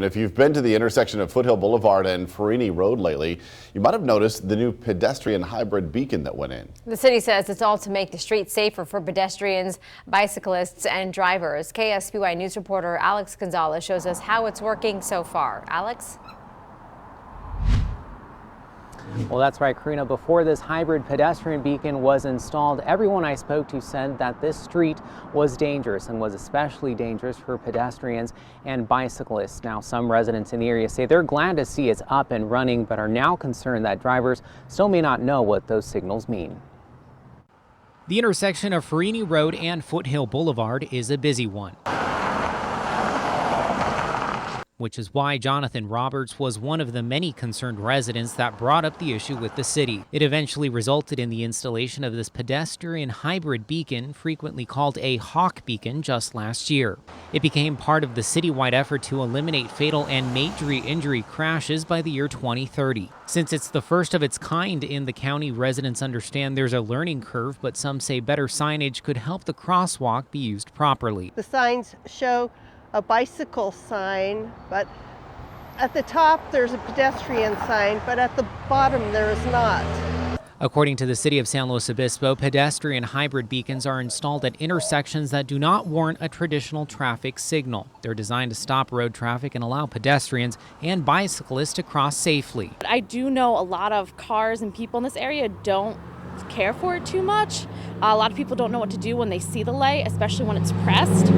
And if you've been to the intersection of Foothill Boulevard and Farini Road lately, you might have noticed the new pedestrian hybrid beacon that went in. The city says it's all to make the streets safer for pedestrians, bicyclists, and drivers. KSBY News reporter Alex Gonzalez shows us how it's working so far. Alex? Well, that's right, Karina. Before this hybrid pedestrian beacon was installed, everyone I spoke to said that this street was dangerous and was especially dangerous for pedestrians and bicyclists. Now, some residents in the area say they're glad to see it's up and running, but are now concerned that drivers still may not know what those signals mean. The intersection of Farini Road and Foothill Boulevard is a busy one, which is why Jonathan Roberts was one of the many concerned residents that brought up the issue with the city. It eventually resulted in the installation of this pedestrian hybrid beacon, frequently called a hawk beacon, just last year. It became part of the citywide effort to eliminate fatal and major injury crashes by the year 2030. Since it's the first of its kind in the county, residents understand there's a learning curve, but some say better signage could help the crosswalk be used properly. The signs show a bicycle sign, but at the top there's a pedestrian sign, but at the bottom there is not. According to the city of San Luis Obispo, pedestrian hybrid beacons are installed at intersections that do not warrant a traditional traffic signal. They're designed to stop road traffic and allow pedestrians and bicyclists to cross safely. I do know a lot of cars and people in this area don't care for it too much. A lot of people don't know what to do when they see the light, especially when it's pressed.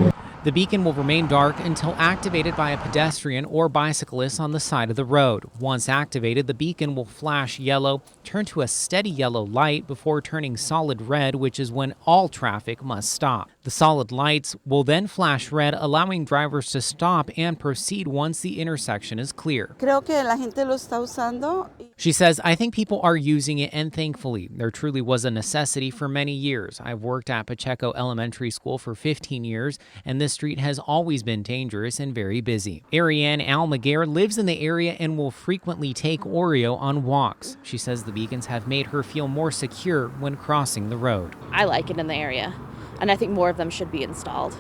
The beacon will remain dark until activated by a pedestrian or bicyclist on the side of the road. Once activated, the beacon will flash yellow, turn to a steady yellow light before turning solid red, which is when all traffic must stop. The solid lights will then flash red, allowing drivers to stop and proceed once the intersection is clear. Creo que la gente lo está usando. She says, "I think people are using it, and thankfully, there truly was a necessity for many years. I've worked at PACHECO Elementary School for 15 years, and this street has always been dangerous and very busy." Ariane Almaguer lives in the area and will frequently take Oreo on walks. She says the beacons have made her feel more secure when crossing the road. I like it in the area, and I think more of them should be installed.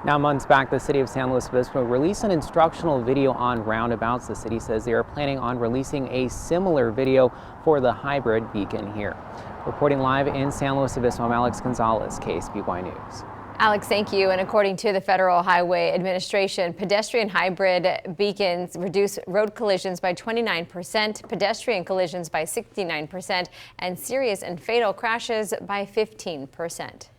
Now, months back, the city of San Luis Obispo released an instructional video on roundabouts. The city says they are planning on releasing a similar video for the hybrid beacon here. Reporting live in San Luis Obispo, I'm Alex Gonzalez, KSBY News. Alex, thank you. And according to the Federal Highway Administration, pedestrian hybrid beacons reduce road collisions by 29%, pedestrian collisions by 69%, and serious and fatal crashes by 15%.